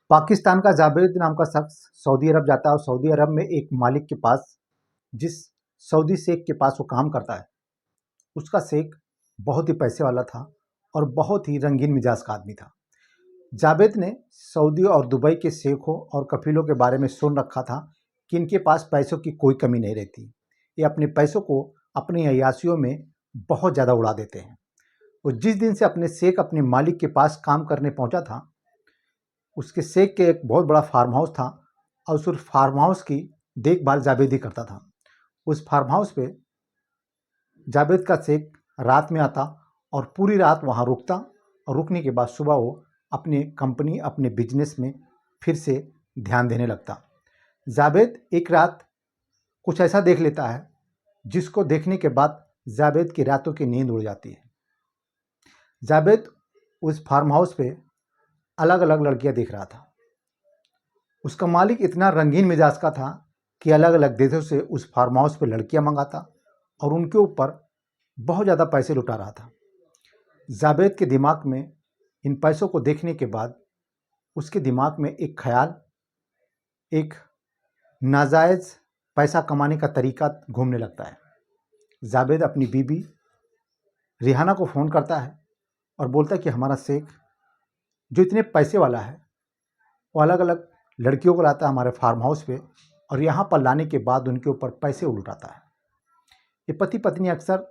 पाकिस्तान का जावेद नाम का शख्स सऊदी अरब जाता है और सऊदी अरब में एक मालिक के पास, जिस सऊदी शेख के पास वो काम करता है, उसका शेख बहुत ही पैसे वाला था और बहुत ही रंगीन मिजाज का आदमी था। जावेद ने सऊदी और दुबई के शेखों और कफीलों के बारे में सुन रखा था कि इनके पास पैसों की कोई कमी नहीं रहती। ये अपने पैसों को अपनी अय्याशियों में बहुत ज़्यादा उड़ा देते हैं। और जिस दिन से अपने शेख अपने मालिक के पास काम करने पहुंचा था, उसके शेख के एक बहुत बड़ा फार्म हाउस था और उस फार्म हाउस की देखभाल जावेद ही करता था। उस फार्म हाउस पे जावेद का शेख रात में आता और पूरी रात वहाँ रुकता और रुकने के बाद सुबह वो अपने कंपनी, अपने बिजनेस में फिर से ध्यान देने लगता। जावेद एक रात कुछ ऐसा देख लेता है जिसको देखने के बाद जावेद की रातों की नींद उड़ जाती है। जावेद उस फार्म हाउस पे अलग अलग लड़कियां देख रहा था। उसका मालिक इतना रंगीन मिजाज का था कि अलग अलग देशों से उस फार्म हाउस पे लड़कियां मंगाता और उनके ऊपर बहुत ज़्यादा पैसे लुटा रहा था। जावेद के दिमाग में इन पैसों को देखने के बाद उसके दिमाग में एक ख्याल, एक नाजायज़ पैसा कमाने का तरीका घूमने लगता है। जावेद अपनी बीबी रिहाना को फ़ोन करता है और बोलता है कि हमारा शेख जो इतने पैसे वाला है, वो अलग अलग लड़कियों को लाता है हमारे फार्म हाउस पे और यहाँ पर लाने के बाद उनके ऊपर पैसे उलटाता है। ये पति पत्नी अक्सर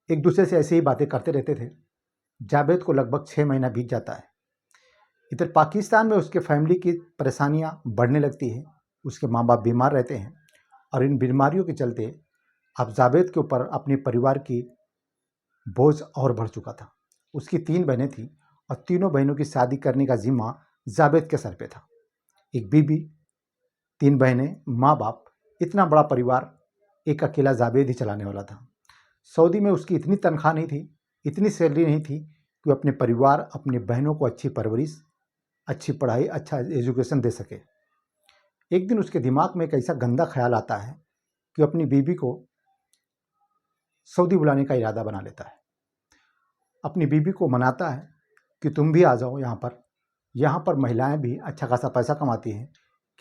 एक दूसरे से ऐसे ही बातें करते रहते थे। जावेद को लगभग 6 महीना बीत जाता है। इधर पाकिस्तान में उसके फैमिली की परेशानियाँ बढ़ने लगती हैं। उसके माँ बाप बीमार रहते हैं और इन बीमारियों के चलते अब जावेद के ऊपर अपने परिवार की बोझ और बढ़ चुका था। उसकी 3 बहनें थीं और तीनों बहनों की शादी करने का जिम्मा जावेद के सर पे था। एक बीबी, 3 बहनें, माँ बाप, इतना बड़ा परिवार एक अकेला जावेद ही चलाने वाला था। सऊदी में उसकी इतनी तनख्वाह नहीं थी, इतनी सैलरी नहीं थी कि वो अपने परिवार, अपनी बहनों को अच्छी परवरिश, अच्छी पढ़ाई, अच्छा एजुकेशन दे सके। एक दिन उसके दिमाग में एक ऐसा गंदा ख्याल आता है कि अपनी बीबी को सऊदी बुलाने का इरादा बना लेता है। अपनी बीबी को मनाता है कि तुम भी आ जाओ यहाँ पर महिलाएं भी अच्छा खासा पैसा कमाती हैं।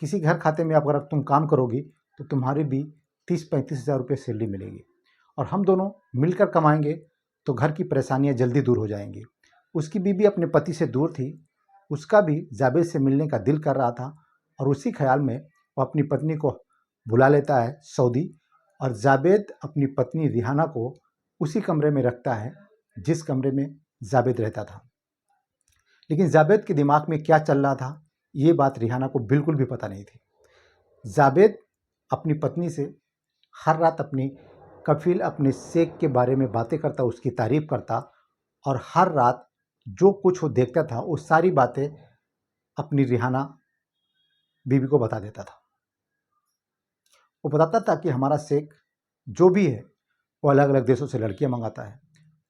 किसी घर खाते में अगर तुम काम करोगी तो तुम्हारी भी 30-35 हज़ार रुपये सैलरी मिलेगी और हम दोनों मिलकर कमाएंगे तो घर की परेशानियां जल्दी दूर हो जाएंगी। उसकी बीबी अपने पति से दूर थी, उसका भी जावेद से मिलने का दिल कर रहा था और उसी ख्याल में वो अपनी पत्नी को बुला लेता है सऊदी और जावेद अपनी पत्नी रिहाना को उसी कमरे में रखता है जिस कमरे में जावेद रहता था। लेकिन जावेद के दिमाग में क्या चल रहा था, ये बात रिहाना को बिल्कुल भी पता नहीं थी। जावेद अपनी पत्नी से हर रात अपनी कफील, अपने शेख के बारे में बातें करता, उसकी तारीफ करता और हर रात जो कुछ वो देखता था वो सारी बातें अपनी रिहाना बीबी को बता देता था। वो बताता था कि हमारा शेख जो भी है वो अलग अलग देशों से लड़कियां मंगाता है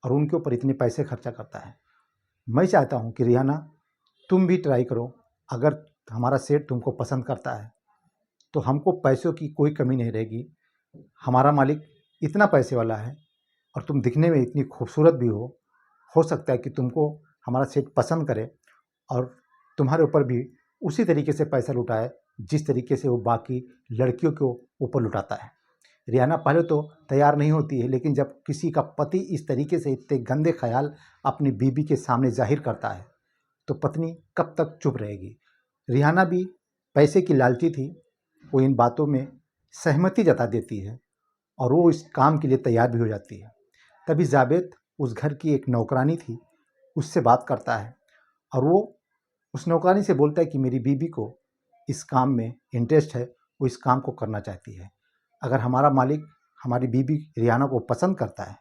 और उनके ऊपर इतने पैसे खर्चा करता है। मैं चाहता हूँ कि रिहाना तुम भी ट्राई करो, अगर हमारा सेठ तुमको पसंद करता है तो हमको पैसों की कोई कमी नहीं रहेगी। हमारा मालिक इतना पैसे वाला है और तुम दिखने में इतनी खूबसूरत भी हो सकता है कि तुमको हमारा सेठ पसंद करे और तुम्हारे ऊपर भी उसी तरीके से पैसा लुटाए जिस तरीके से वो बाकी लड़कियों के ऊपर लुटाता है। रिहाना पहले तो तैयार नहीं होती है, लेकिन जब किसी का पति इस तरीके से इतने गंदे ख्याल अपनी बीबी के सामने जाहिर करता है तो पत्नी कब तक चुप रहेगी। रिहाना भी पैसे की लालची थी, वो इन बातों में सहमति जता देती है और वो इस काम के लिए तैयार भी हो जाती है। तभी जावेद उस घर की एक नौकरानी थी, उससे बात करता है और वो उस नौकरानी से बोलता है कि मेरी बीबी को इस काम में इंटरेस्ट है, वो इस काम को करना चाहती है। अगर हमारा मालिक हमारी बीबी रिहाना को पसंद करता है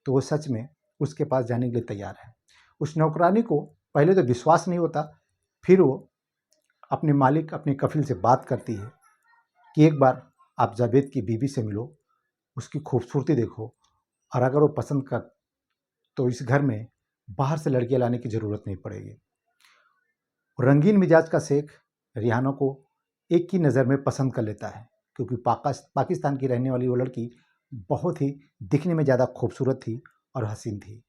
तो वो सच में उसके पास जाने के लिए तैयार है। उस नौकरानी को पहले तो विश्वास नहीं होता, फिर वो अपने मालिक, अपने कफिल से बात करती है कि एक बार आप जावेद की बीबी से मिलो, उसकी खूबसूरती देखो और अगर वो पसंद कर तो इस घर में बाहर से लड़कियां लाने की ज़रूरत नहीं पड़ेगी। रंगीन मिजाज का शेख रिहाना को एक ही नज़र में पसंद कर लेता है क्योंकि पाकिस्तान की रहने वाली वो लड़की बहुत ही दिखने में ज़्यादा खूबसूरत थी और हसीन थी।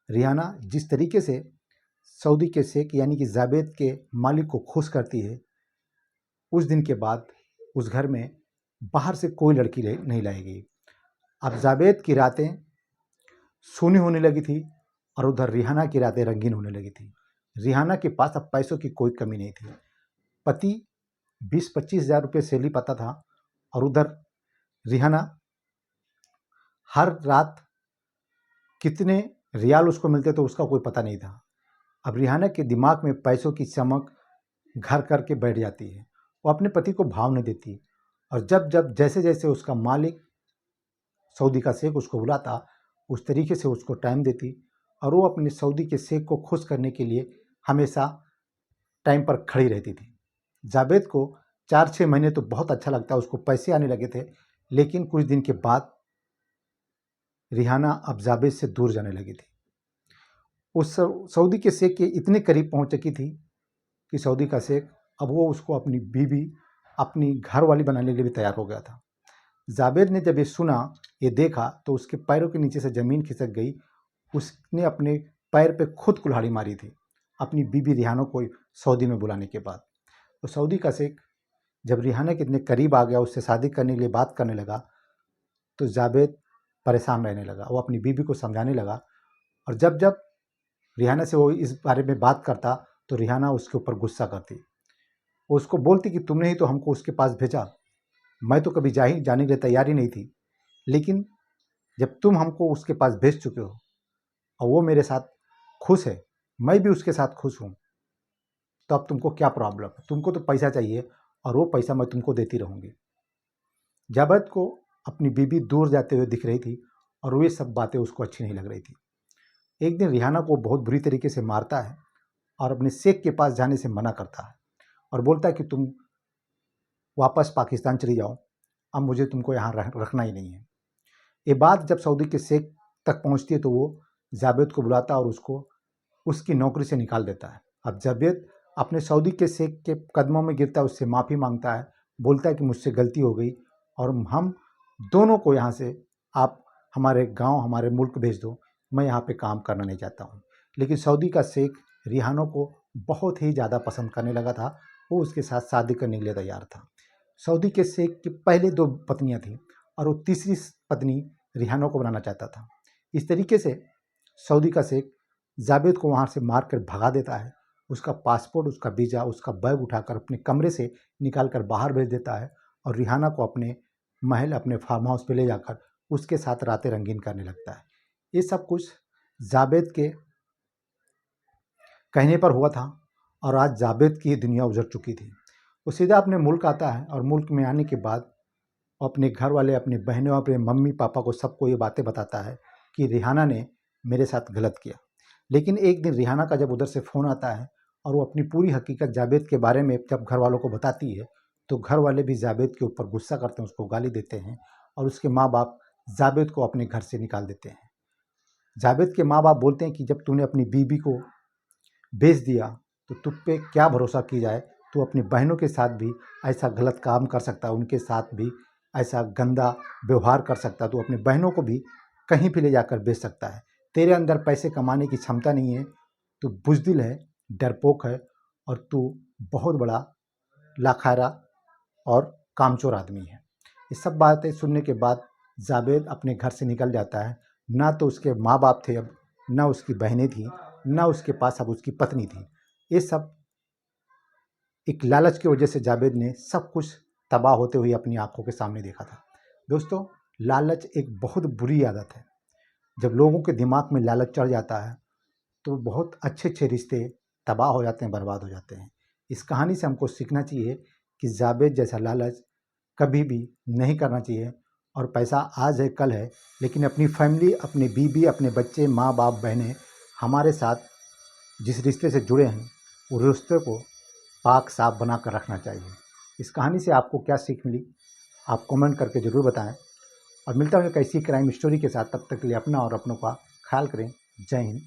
रिहाना जिस तरीके से सऊदी के शेख यानी कि जावेद के मालिक को खुश करती है, उस दिन के बाद उस घर में बाहर से कोई लड़की नहीं लाई गई। अब जावेद की रातें सूनी होने लगी थी और उधर रिहाना की रातें रंगीन होने लगी थी। रिहाना के पास अब पैसों की कोई कमी नहीं थी। पति 20-25 हज़ार रुपये सैलरी पाता था और उधर रिहाना हर रात कितने रियाल उसको मिलते थे उसका कोई पता नहीं था। अब रिहाना के दिमाग में पैसों की चमक घर करके बैठ जाती है। वो अपने पति को भाव नहीं देती और जब जब जैसे जैसे उसका मालिक सऊदी का शेख उसको बुलाता उस तरीके से उसको टाइम देती और वो अपने सऊदी के शेख को खुश करने के लिए हमेशा टाइम पर खड़ी रहती थी। जावेद को 4-6 महीने तो बहुत अच्छा लगता, उसको पैसे आने लगे थे, लेकिन कुछ दिन के बाद रिहाना अब जावेद से दूर जाने लगी थी। उस सऊदी के शेख के इतने करीब पहुंच चुकी थी कि सऊदी का शेख अब वो उसको अपनी बीवी, अपनी घर वाली बनाने के लिए भी तैयार हो गया था। जावेद ने जब ये सुना, ये देखा तो उसके पैरों के नीचे से ज़मीन खिसक गई। उसने अपने पैर पे खुद कुल्हाड़ी मारी थी अपनी बीवी रिहाना को सऊदी में बुलाने के बाद। तो सऊदी का शेख जब रिहाना के इतने करीब आ गया, उससे शादी करने के लिए बात करने लगा, तो जावेद परेशान रहने लगा। वो अपनी बीवी को समझाने लगा और जब जब रिहाना से वो इस बारे में बात करता तो रिहाना उसके ऊपर गुस्सा करती। वो उसको बोलती कि तुमने ही तो हमको उसके पास भेजा, मैं तो कभी जाने के लिए तैयार ही नहीं थी, लेकिन जब तुम हमको उसके पास भेज चुके हो और वो मेरे साथ खुश है, मैं भी उसके साथ खुश हूँ, तो अब तुमको क्या प्रॉब्लम है? तुमको तो पैसा चाहिए और वो पैसा मैं तुमको देती रहूँगी। जावेद को अपनी बीवी दूर जाते हुए दिख रही थी और वे सब बातें उसको अच्छी नहीं लग रही थी। एक दिन रिहाना को बहुत बुरी तरीके से मारता है और अपने शेख के पास जाने से मना करता है और बोलता है कि तुम वापस पाकिस्तान चली जाओ, अब मुझे तुमको यहाँ रखना ही नहीं है। ये बात जब सऊदी के शेख तक पहुँचती है तो वो जावेद को बुलाता और उसको उसकी नौकरी से निकाल देता है। अब जावेद अपने सऊदी के शेख के कदमों में गिरता है, उससे माफ़ी मांगता है, बोलता है कि मुझसे गलती हो गई और हम दोनों को यहाँ से आप हमारे गांव, हमारे मुल्क भेज दो, मैं यहाँ पे काम करना नहीं चाहता हूँ। लेकिन सऊदी का शेख रिहाना को बहुत ही ज़्यादा पसंद करने लगा था, वो उसके साथ शादी करने के लिए तैयार था। सऊदी के शेख की पहले 2 पत्नियाँ थीं और वो तीसरी पत्नी रिहाना को बनाना चाहता था। इस तरीके से सऊदी का शेख जावेद को वहाँ से मार कर भगा देता है। उसका पासपोर्ट, उसका वीज़ा, उसका बैग उठाकर अपने कमरे से निकाल कर बाहर भेज देता है और रिहाना को अपने महल, अपने फार्म हाउस पे ले जाकर उसके साथ रातें रंगीन करने लगता है। ये सब कुछ जावेद के कहने पर हुआ था और आज जावेद की दुनिया उजड़ चुकी थी। वो सीधा अपने मुल्क आता है और मुल्क में आने के बाद अपने घर वाले, अपने बहनों, अपने मम्मी पापा को सबको ये बातें बताता है कि रिहाना ने मेरे साथ गलत किया। लेकिन एक दिन रिहाना का जब उधर से फ़ोन आता है और वो अपनी पूरी हकीकत जावेद के बारे में जब घर वालों को बताती है तो घर वाले भी जावेद के ऊपर गुस्सा करते हैं, उसको गाली देते हैं और उसके माँ बाप जावेद को अपने घर से निकाल देते हैं। जावेद के माँ बाप बोलते हैं कि जब तूने अपनी बीवी को बेच दिया तो तुझ पे क्या भरोसा की जाए, तू अपनी बहनों के साथ भी ऐसा गलत काम कर सकता है, उनके साथ भी ऐसा गंदा व्यवहार कर सकता है, तू अपनी बहनों को भी कहीं भी ले जाकर बेच सकता है। तेरे अंदर पैसे कमाने की क्षमता नहीं है, तू बुज़दिल है, डरपोक है और तू बहुत बड़ा लाखारा और कामचोर आदमी है। ये सब बातें सुनने के बाद जावेद अपने घर से निकल जाता है। ना तो उसके माँ बाप थे अब, ना उसकी बहनें थीं, ना उसके पास अब उसकी पत्नी थी। ये सब एक लालच की वजह से जावेद ने सब कुछ तबाह होते हुए अपनी आंखों के सामने देखा था। दोस्तों, लालच एक बहुत बुरी आदत है। जब लोगों के दिमाग में लालच चढ़ जाता है तो बहुत अच्छे अच्छे रिश्ते तबाह हो जाते हैं, बर्बाद हो जाते हैं। इस कहानी से हमको सीखना चाहिए कि जावेद जैसा लालच कभी भी नहीं करना चाहिए। और पैसा आज है कल है, लेकिन अपनी फैमिली, अपनी बीवी, अपने बच्चे, माँ बाप, बहनें हमारे साथ जिस रिश्ते से जुड़े हैं वो रिश्ते को पाक साफ बना कर रखना चाहिए। इस कहानी से आपको क्या सीख मिली आप कमेंट करके ज़रूर बताएं और मिलता हूँ एक ऐसी क्राइम स्टोरी के साथ। तब तक के लिए अपना और अपनों का ख्याल करें। जय हिंद,